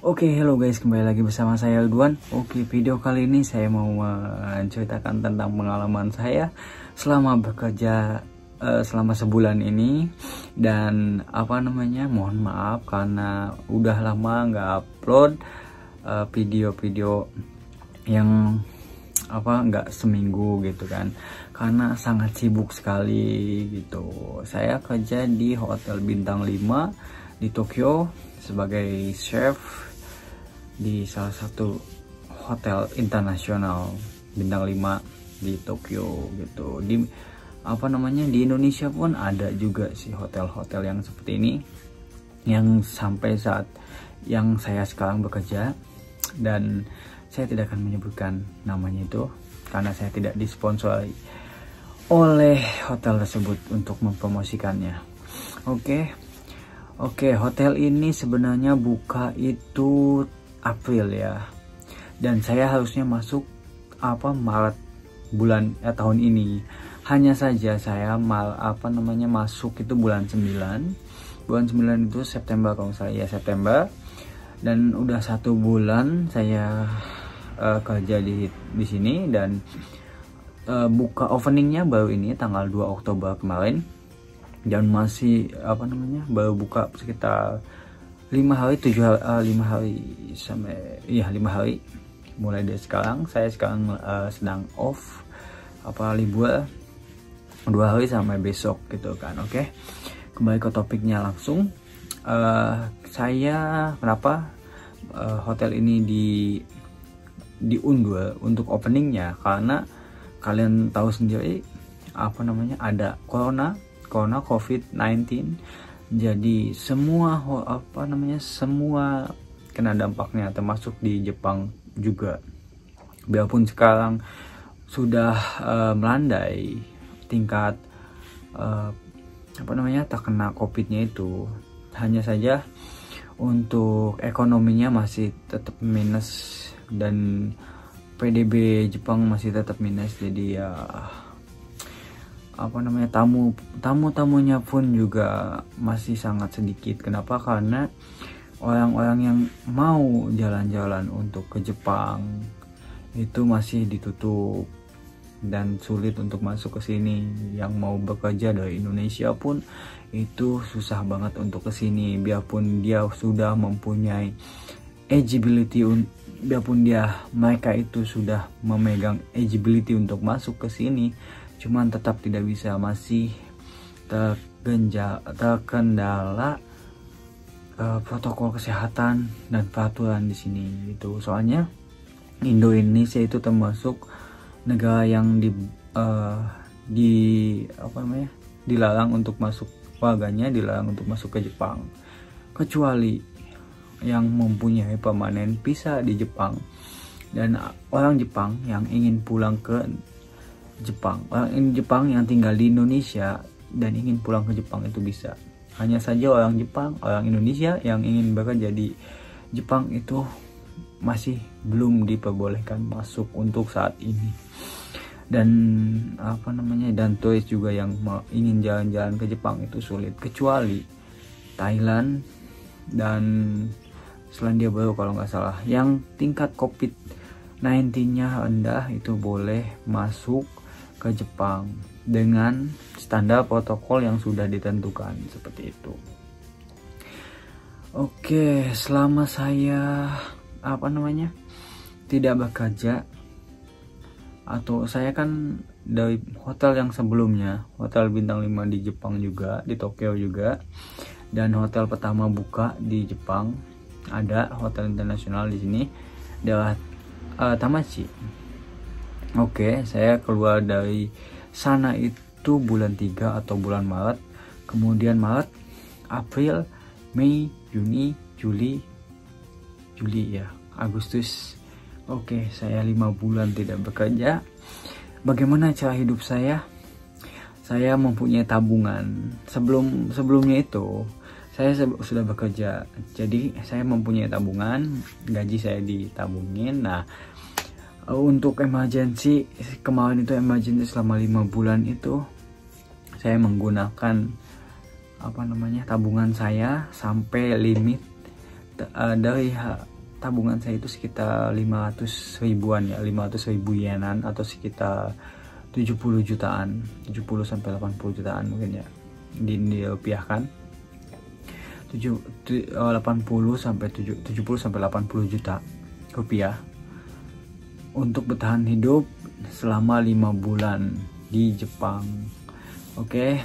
Oke, hello guys, kembali lagi bersama saya Ridwan. Oke, video kali ini saya mau menceritakan tentang pengalaman saya selama bekerja selama sebulan ini. Dan mohon maaf karena udah lama nggak upload video-video yang nggak seminggu gitu kan, karena sangat sibuk sekali gitu. Saya kerja di hotel bintang 5 di Tokyo sebagai chef di salah satu hotel internasional bintang 5 di Tokyo gitu. Di di Indonesia pun ada juga sih hotel-hotel yang seperti ini, yang sampai saat yang saya sekarang bekerja. Dan saya tidak akan menyebutkan namanya itu karena saya tidak disponsori oleh hotel tersebut untuk mempromosikannya. Oke, hotel ini sebenarnya buka itu April ya, dan saya harusnya masuk Maret tahun ini. Hanya saja saya masuk itu bulan 9 itu September kalau saya September, dan udah 1 bulan saya kerja di sini. Dan buka openingnya baru ini tanggal 2 Oktober kemarin, dan masih baru buka sekitar 5 hari mulai dari sekarang. Saya sekarang sedang off libur 2 hari sampai besok gitu kan. Oke, kembali ke topiknya langsung. Saya kenapa hotel ini diundur untuk openingnya, karena kalian tahu sendiri ada corona COVID-19. Jadi semua semua kena dampaknya, termasuk di Jepang juga. Biarpun sekarang sudah melandai tingkat terkena COVID-nya itu, hanya saja untuk ekonominya masih tetap minus, dan PDB Jepang masih tetap minus. Jadi ya tamu-tamunya pun juga masih sangat sedikit. Kenapa? Karena orang-orang yang mau jalan-jalan untuk ke Jepang itu masih ditutup dan sulit untuk masuk ke sini. Yang mau bekerja dari Indonesia pun itu susah banget untuk ke sini, biarpun dia sudah mempunyai eligibility, biarpun mereka itu sudah memegang eligibility untuk masuk ke sini, cuman tetap tidak bisa, masih terkendala protokol kesehatan dan peraturan di sini gitu. Soalnya Indonesia itu termasuk negara yang dilarang untuk masuk, warganya dilarang untuk masuk ke Jepang, kecuali yang mempunyai permanen visa di Jepang. Dan orang Jepang yang ingin pulang ke Jepang, orang Jepang yang tinggal di Indonesia dan ingin pulang ke Jepang itu bisa. Hanya saja orang Jepang, orang Indonesia yang ingin bekerja di Jepang itu masih belum diperbolehkan masuk untuk saat ini. Dan dan turis juga yang ingin jalan-jalan ke Jepang itu sulit, kecuali Thailand dan Selandia Baru kalau nggak salah, yang tingkat COVID-19-nya rendah, itu boleh masuk ke Jepang dengan standar protokol yang sudah ditentukan seperti itu. Oke, selama saya tidak bekerja, atau saya kan dari hotel yang sebelumnya, hotel bintang 5 di Jepang juga, di Tokyo juga, dan hotel pertama buka di Jepang, ada hotel internasional di sini, adalah Tamachi. Oke, saya keluar dari sana itu bulan 3 atau bulan Maret. Kemudian Maret, April, Mei, Juni, Juli ya, Agustus. Oke, saya 5 bulan tidak bekerja. Bagaimana cara hidup saya? Saya mempunyai tabungan. Sebelumnya itu saya sudah bekerja, jadi saya mempunyai tabungan, gaji saya ditabungin. Nah, untuk emergency kemarin itu, emergency selama 5 bulan itu saya menggunakan tabungan saya sampai limit dari tabungan saya itu sekitar 500 ribuan ya, 500 ribu yenan atau sekitar 70 jutaan, 70 sampai 80 jutaan mungkin ya, dirupiahkan 80 sampai 70 sampai 80 juta rupiah untuk bertahan hidup selama 5 bulan di Jepang. Oke,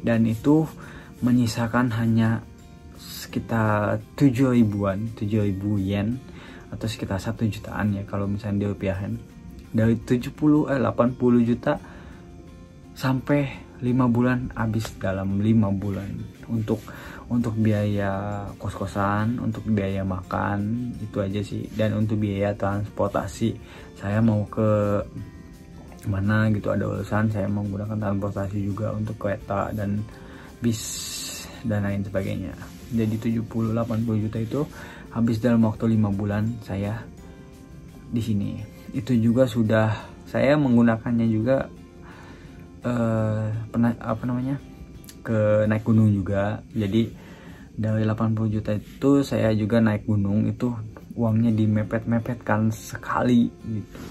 dan itu menyisakan hanya sekitar 7 ribu yen atau sekitar 1 jutaan ya kalau misalnya dirupiahkan. Dari 80 juta sampai 5 bulan habis dalam 5 bulan untuk biaya kos-kosan, untuk biaya makan, itu aja sih. Dan untuk biaya transportasi, saya mau ke mana gitu ada urusan, saya menggunakan transportasi juga untuk kereta dan bis dan lain sebagainya. Jadi 70-80 juta itu habis dalam waktu 5 bulan saya di sini. Itu juga sudah saya menggunakannya juga ke naik gunung juga. Jadi dari 80 juta itu saya juga naik gunung, itu uangnya dimepet-mepetkan sekali gitu.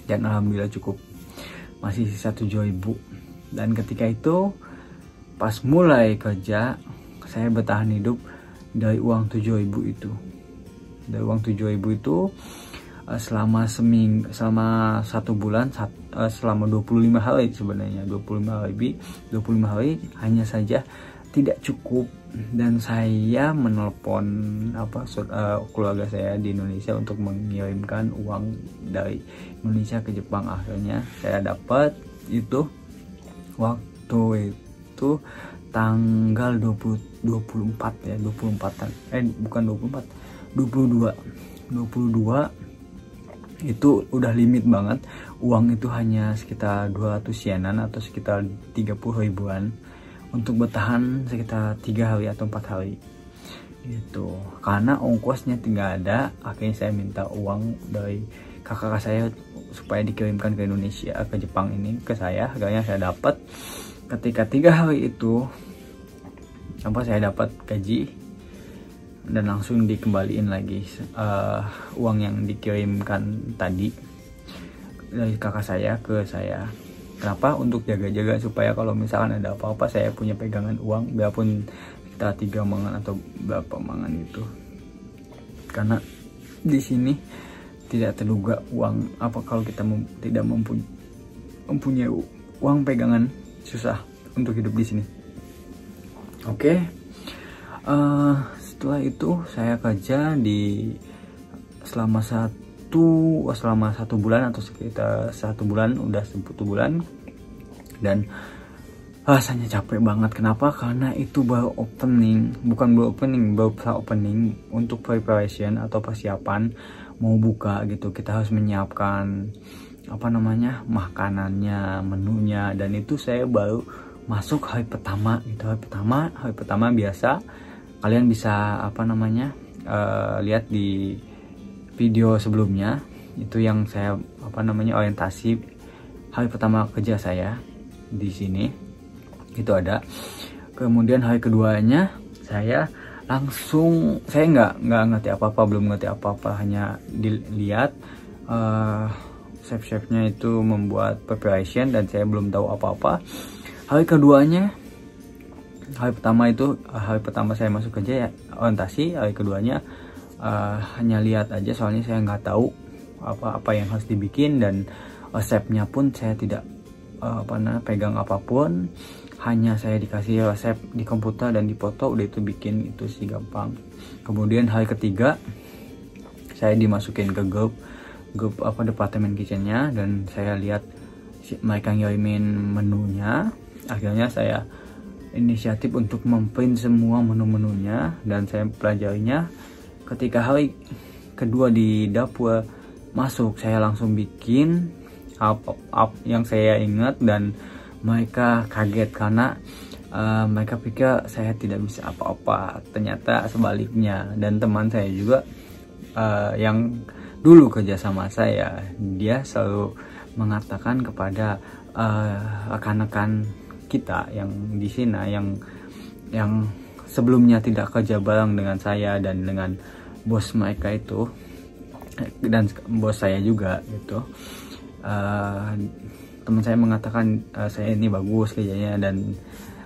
Dan alhamdulillah cukup, masih sisa 7 ribu. Dan ketika itu pas mulai kerja, saya bertahan hidup dari uang 7 ribu itu. Dari uang 7 ribu itu selama 1 bulan, selama 25 hari sebenarnya, 25 hari hanya saja tidak cukup. Dan saya menelpon keluarga saya di Indonesia untuk mengirimkan uang dari Indonesia ke Jepang. Akhirnya saya dapat itu waktu itu tanggal 22 itu udah limit banget. Uang itu hanya sekitar 200 yenan atau sekitar 30 ribuan untuk bertahan sekitar 3 hari atau 4 hari gitu. Karena ongkosnya tidak ada, akhirnya saya minta uang dari kakak saya supaya dikirimkan ke Indonesia, ke Jepang ini ke saya. Akhirnya saya dapat. Ketika 3 hari itu sampai saya dapat gaji dan langsung dikembaliin lagi uang yang dikirimkan tadi dari kakak saya ke saya. Kenapa? Untuk jaga-jaga supaya kalau misalkan ada apa-apa saya punya pegangan uang, biarpun kita 3 mangan atau berapa mangan itu. Karena di sini tidak terduga uang apa kalau kita tidak mempunyai uang pegangan, susah untuk hidup di sini. Oke. Setelah itu saya kerja selama 1 bulan atau sekitar 1 bulan, udah 1 bulan, dan rasanya capek banget. Kenapa? Karena itu baru opening, baru opening untuk preparation atau persiapan mau buka gitu. Kita harus menyiapkan makanannya, menunya, dan itu saya baru masuk hari pertama gitu. Hari pertama biasa kalian bisa lihat di video sebelumnya, itu yang saya orientasi hari pertama kerja saya di sini itu ada. Kemudian hari keduanya saya langsung, saya nggak ngerti apa-apa, belum ngerti apa-apa, hanya dilihat chef-chefnya itu membuat preparation dan saya belum tahu apa-apa. Hari pertama saya masuk kerja ya orientasi. Hari keduanya hanya lihat aja, soalnya saya nggak tahu apa yang harus dibikin, dan resepnya pun saya tidak pegang apapun. Hanya saya dikasih resep di komputer dan dipoto, udah itu bikin, itu sih gampang. Kemudian hari ketiga saya dimasukin ke grup departemen kitchennya, dan saya lihat mereka ngirimin menunya. Akhirnya saya inisiatif untuk memprint semua menu-menunya dan saya pelajarinya. Ketika hari kedua di dapur masuk, saya langsung bikin yang saya ingat, dan mereka kaget karena mereka pikir saya tidak bisa apa-apa. Ternyata sebaliknya. Dan teman saya juga yang dulu kerja sama saya, dia selalu mengatakan kepada rekan-rekan kita yang di sini yang sebelumnya tidak kerja bareng dengan saya dan dengan bos mereka itu dan bos saya juga gitu, teman saya mengatakan saya ini bagus kerjanya dan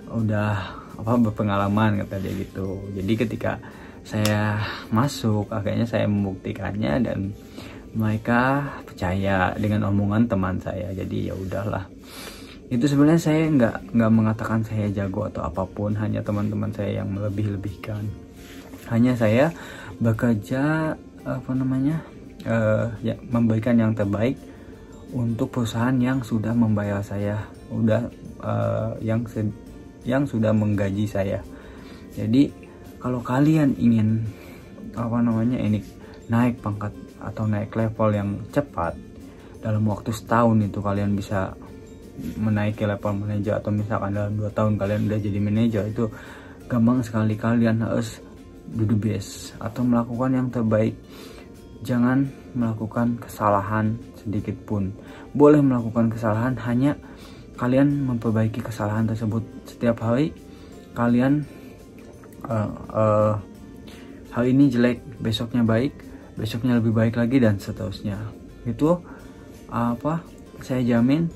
udah berpengalaman kata dia gitu. Jadi ketika saya masuk akhirnya saya membuktikannya dan mereka percaya dengan omongan teman saya. Jadi ya udahlah, itu sebenarnya saya nggak mengatakan saya jago atau apapun, hanya teman-teman saya yang melebih-lebihkan. Hanya saya bekerja ya, memberikan yang terbaik untuk perusahaan yang sudah membayar saya, yang sudah menggaji saya. Jadi kalau kalian ingin ini naik pangkat atau naik level yang cepat, dalam waktu setahun itu kalian bisa menaiki level manajer, atau misalkan dalam 2 tahun kalian udah jadi manajer, itu gampang sekali. Kalian harus do the best atau melakukan yang terbaik. Jangan melakukan kesalahan sedikit pun. Boleh melakukan kesalahan, hanya kalian memperbaiki kesalahan tersebut setiap hari. Kalian hari ini jelek, besoknya baik, besoknya lebih baik lagi, dan seterusnya. Itu saya jamin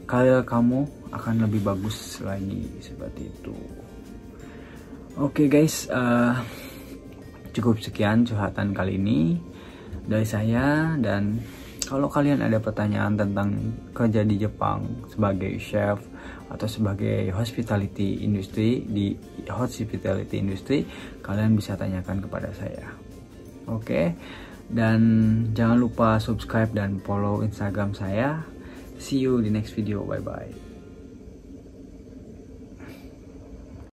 karir kamu akan lebih bagus lagi, seperti itu. Oke guys, cukup sekian curhatan kali ini dari saya. Dan kalau kalian ada pertanyaan tentang kerja di Jepang sebagai chef atau sebagai hospitality industry, kalian bisa tanyakan kepada saya. Oke, dan jangan lupa subscribe dan follow Instagram saya. See you di next video, bye bye.